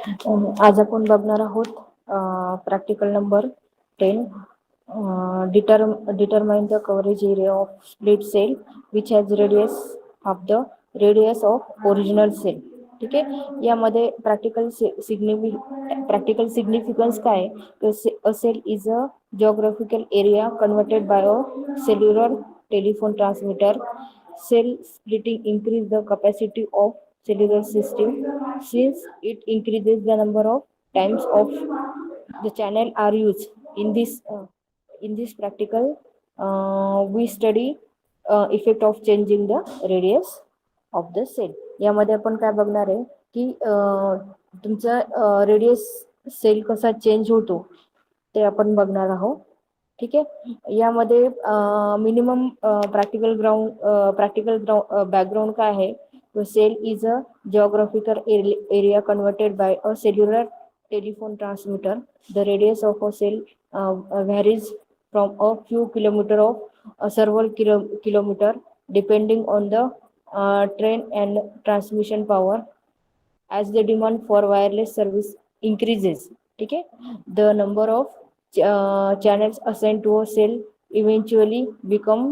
आज आपण बघणार आहोत practical number 10. Determine the coverage area of split cell which has radius of the radius of original cell. ठीक आहे. यामध्ये प्रॅक्टिकल सिग्निफिकन्स काय आहे? A cell is a geographical area converted by a cellular telephone transmitter. Cell splitting increase the capacity of cellular system since it increases the number of times of the channel are used in this practical. We study effect of changing the radius of the cell. यामध्ये आपण काय बघणार आहे की तुमचा radius sale कसा change होतो ते आपण बघणार आहोत. ठीक आहे. यामध्ये मिनिमम प्रॅक्टिकल बॅकग्राऊंड काय आहे? Cell is a geographical area converted by a cellular telephone transmitter. The radius of a cell varies from a few kilometer of several kilometer depending on the train and transmission power as the demand for wireless service increases. ठीक है. The number of channels assigned to a cell eventually become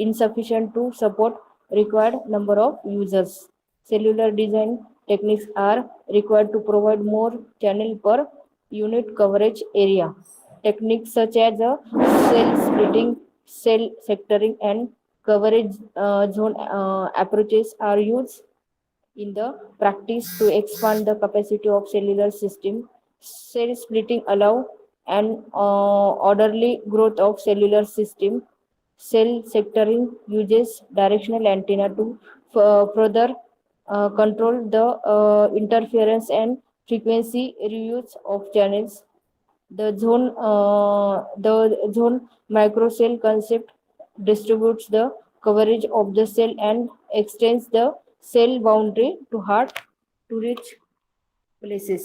insufficient to support required number of users. Cellular design techniques are required to provide more channel per unit coverage area. Techniques such as cell splitting, cell sectoring, and coverage zone approaches are used in the practice to expand the capacity of cellular system. Cell splitting allow an orderly growth of cellular system. Cell sectoring uses directional antenna to further control the interference and frequency reuse of channels. The zone microcell concept distributes the coverage of the cell and extends the cell boundary to hard to reach places.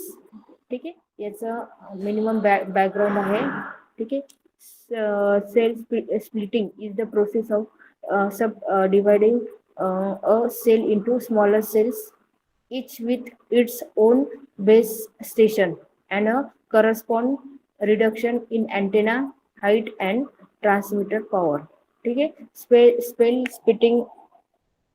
ठीक आहे. याचा minimum background आहे. ठीक आहे. Cell splitting is the process of subdividing a cell into smaller cells, each with its own base station and a corresponding reduction in antenna height and transmitter power. ठीक आहे. Cell splitting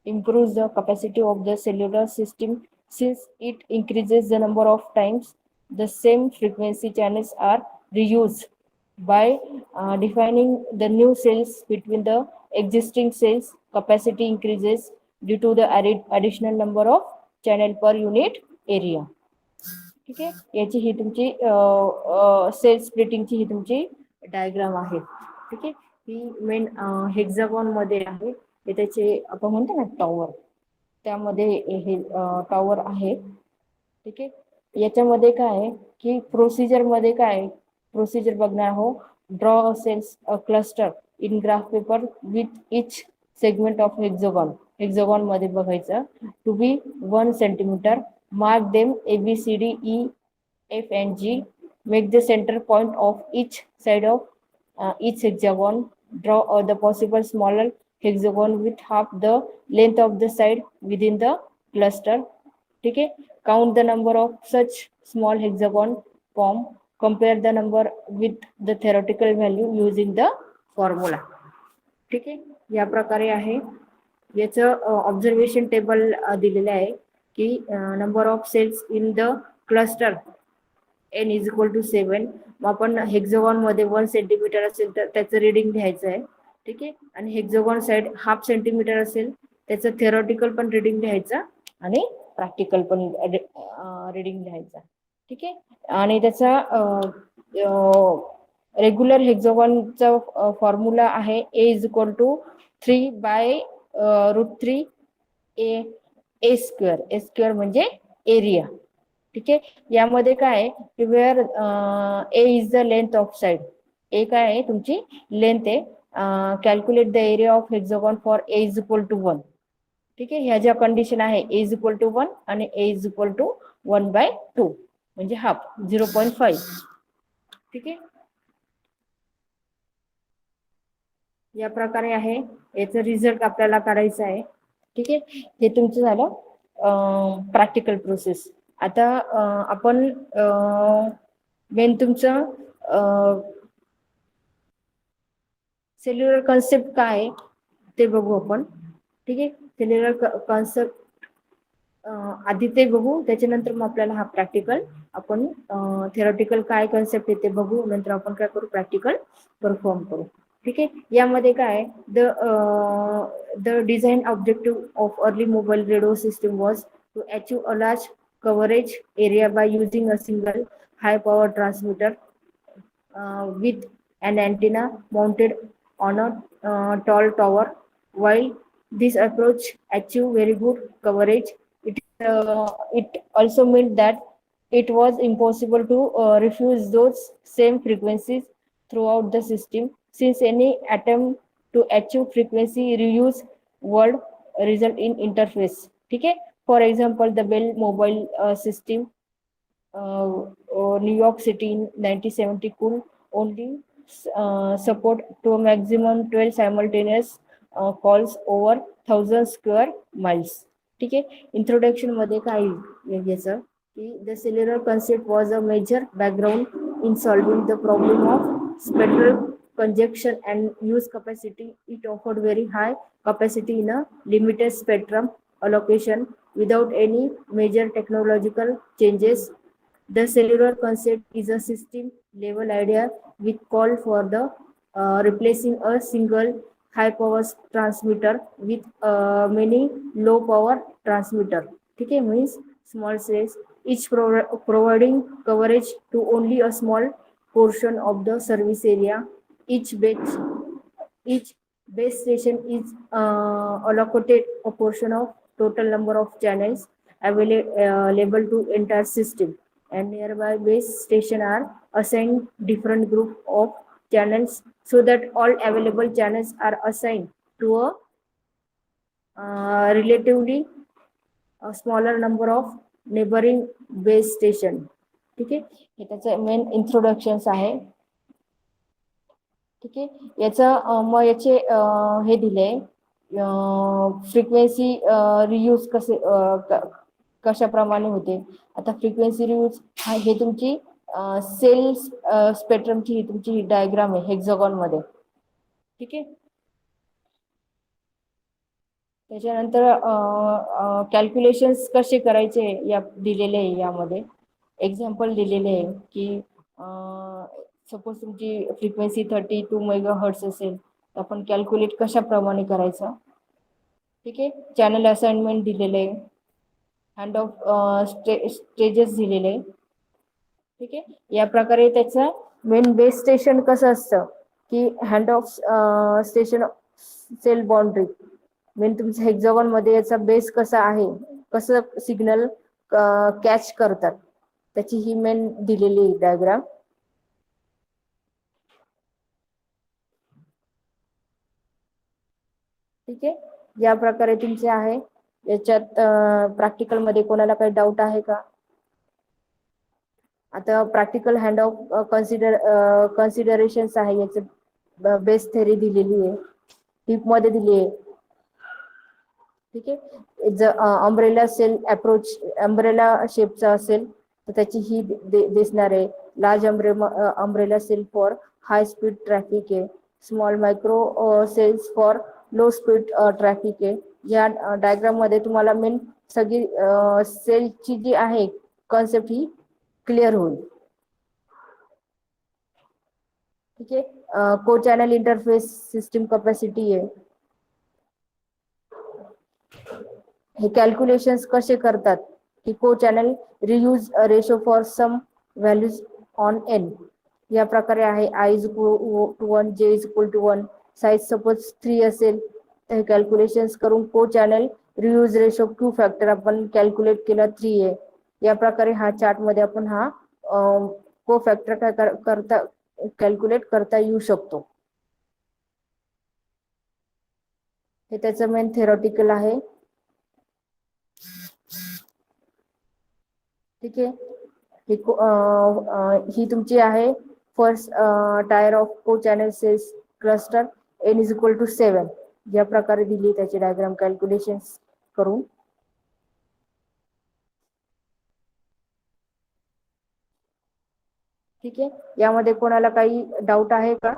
improves the capacity of the cellular system since it increases the number of times the same frequency channels are reused. By defining the new cells between the existing cells, capacity increases due to the additional number of channel per unit area. ठीक आहे. याची ही तुमची sale स्प्लिटिंगची ही तुमची diagram आहे. ठीक आहे. ही main hexagon मध्ये आहे. हे त्याचे आपण म्हणतो ना टॉवर, त्यामध्ये हे टॉवर आहे. ठीक आहे. याच्यामध्ये काय आहे की प्रोसिजर मध्ये काय प्रोसिजर बघणार आहोत. Draw cells cluster in graph paper with each segment of hexagon मध्ये बघायचं to be 1 centimetre. Mark them A, B, C, D, E, F, and G. Make the center point of each side of each hexagon. Draw the possible smaller hexagon with half the length of the side within the cluster. ठीक है. Count the number of such small hexagon form. Compare the number with the theoretical value using the formula. ठीक आहे. या प्रकारे आहे. याचं observation table दिलेलं आहे की number of cells in the cluster n is equal to 7. मग आपण हेक्झागॉन मध्ये 1 सेंटीमीटर असेल तर त्याचं रिडिंग घ्यायचं आहे. ठीक आहे. आणि हेक्झागॉन साइड हाफ सेंटीमीटर असेल त्याचं थेरॉटिकल पण रिडिंग घ्यायचं आणि प्रॅक्टिकल पण रिडिंग घ्यायचं. ठीक आहे. आणि त्याचा रेग्युलर हेक्झागॉनचा फॉर्म्युला आहे A is equal to 3/√3 A square म्हणजे एरिया. ठीक आहे. यामध्ये काय की where A is the length of side. A काय आहे तुमची लेंथ आहे. Calculate the area of hexagon for A is equal to 1. ठीक आहे. ह्या ज्या कंडिशन आहे ए इज इक्वल टू 1 आणि ए इज इक्वल टू 1/2 म्हणजे हाफ 0.5. ठीक आहे. या प्रकारे आहे. याचा रिझल्ट आपल्याला काढायचा आहे. ठीक आहे. हे तुमचं झालं प्रॅक्टिकल प्रोसेस. आता आपण मेन तुमचं सेल्युलर कॉन्सेप्ट काय आहे ते बघू आपण. ठीक आहे, सेल्युलर कॉन्सेप्ट आधी ते बघू, त्याच्यानंतर मग आपल्याला हा प्रॅक्टिकल आपण थेरॉटिकल काय कॉन्सेप्ट आहे ते बघू, नंतर आपण काय करू, प्रॅक्टिकल परफॉर्म करू. ठीक आहे, यामध्ये काय the design objective of early mobile radio system was to achieve a large coverage area by using a single high power transmitter with an antenna mounted on a tall tower. While this approach achieved very good coverage, it also meant that it was impossible to refuse those same frequencies throughout the system, since any attempt to achieve frequency reuse would result in interface. ठीक है, for example the Bell mobile system New York City in 1970 could only support to a maximum 12 simultaneous calls over 1000 square miles. ठीक आहे, introduction मध्ये काय याचं की the cellular concept was a major background in solving the problem of spectral congestion and use capacity. It offered very high capacity in a limited spectrum allocation without any major technological changes. The cellular concept is a system level idea which call for the replacing a single high power transmitter with many low power transmitter. ठीक है, means small cells each providing coverage to only a small portion of the service area. Each base station is allocated a portion of total number of channels available to entire system, and nearby base station are assigned different group of channels so that all available channels are assigned to a relatively smaller number of neighboring base station. ठीक आहे, हे त्याचं main introduction आहे. ठीक आहे, याचं मग याचे हे दिले फ्रिक्वेन्सी रियूज कशाप्रमाणे होते. आता फ्रिक्वेन्सी रियूज हे तुमची सेल स्पेक्ट्रमची ही तुमची डायग्राम आहे हेक्झागॉन मध्ये. ठीक आहे, त्याच्यानंतर कॅल्क्युलेशन्स कसे करायचे या दिलेले आहे, यामध्ये एक्झाम्पल दिलेले आहे की सपोज तुमची फ्रिक्वेन्सी 32 मेगाहर्ट्ज असेल तर आपण कॅल्क्युलेट कशाप्रमाणे करायचं. ठीक आहे, चॅनल असाइनमेंट दिलेले आहे, हँड ऑफ स्टेजेस दिलेले आहे. ठीक आहे, या प्रकारे त्याचं मेन बेस स्टेशन कसं असतं की hand off station cell boundary main तुमच्या हेक्झागॉन मध्ये याचा बेस कसा आहे, कसं सिग्नल कॅच करतात त्याची ही मेन दिलेली डायग्राम. ठीक आहे, या प्रकारे तुमचे आहे. याच्यात प्रॅक्टिकल मध्ये कोणाला काही डाऊट आहे का. आता प्रॅक्टिकल हँड ऑफ कन्सिडरेशन्स आहे, याचे बेस थेरी दिलेली आहे, टिप मध्ये दिली आहे. ठीक आहे, जर अम्ब्रेला सेल अप्रोच अम्ब्रेला शेपचा असेल तर त्याची ही दिसणार आहे. Large umbrella cell for high speed traffic आहे, small micro cells for low speed traffic आहे. या डायग्राम मध्ये तुम्हाला मेन सगळी सेलची जी आहे कॉन्सेप्ट ही क्लिअर होईल. ठीक आहे, को चॅनल इंटरफेस सिस्टम कॅपॅसिटी आहे. हे कॅल्क्युलेशन्स कसे करतात की co channel reuse ratio for some values on N. या प्रकारे आहे आय इज इक्वल टू 1 जे is equal to 1. Size suppose 3 असेल तर कॅल्क्युलेशन्स करून co channel reuse ratio Q factor आपण कॅल्क्युलेट केला 3 आहे. या प्रकारे हा चार्ट मध्ये आपण हा को फॅक्टर काय करता कॅल्क्युलेट करता येऊ शकतो. हे त्याचं मेन थेरॉटिकल आहे. ठीक आहे, ही तुमची आहे first tier of co channel cells cluster N is equal to 7. या प्रकारे दिली त्याची डायग्राम कॅल्क्युलेशन करून. ठीक आहे. यामध्ये कोणाला काही डाऊट आहे का?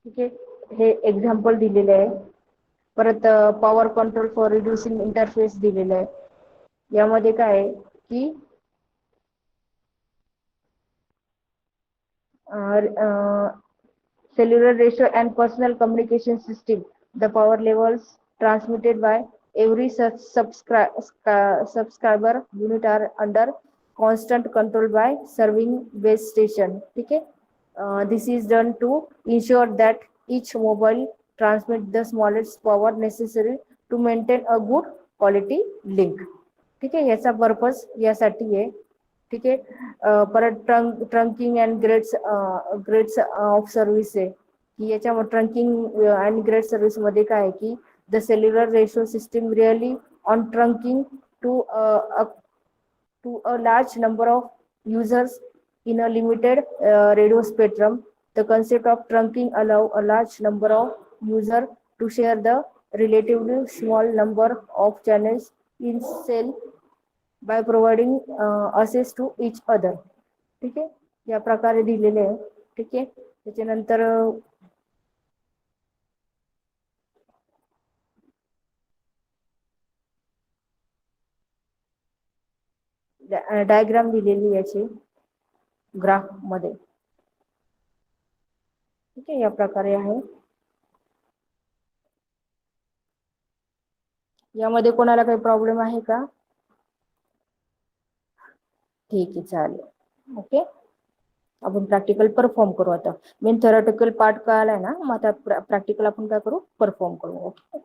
ठीक आहे. हे एक्झाम्पल दिलेले आहे. परत power control for reducing interface दिलेलं आहे. यामध्ये काय आहे की cellular ratio and personal communication system, the power levels transmitted by every such subscriber unit are under constant control by serving base station. ठीक है. This is done to ensure that each mobile transmit the smallest power necessary to maintain a good quality link. ठीक आहे. याचा purpose यासाठी आहे. ठीक आहे. परत trunking and grades of service आहे की याच्यामध्ये ट्रंकिंग अँड ग्रेड सर्व्हिस मध्ये काय आहे की the cellular ratio system really on trunking to a large number of users in a limited radio spectrum. The concept of trunking allow a large number of users to share the relatively small number of channels in cell by providing access to each other. ठीक आहे. या प्रकारे दिलेले आहे. ठीक आहे. त्याच्यानंतर diagram दिलेली याची ग्राफ मध्ये. ठीक आहे. या प्रकारे आहे. यामध्ये कोणाला काही प्रॉब्लेम आहे का? ठीक आहे. चालेल. ओके. आपण प्रॅक्टिकल परफॉर्म करू आता. मेन थेरॉटिकल पार्ट कळालाय ना, मग आता प्रॅक्टिकल आपण काय करू? परफॉर्म करू. ओके.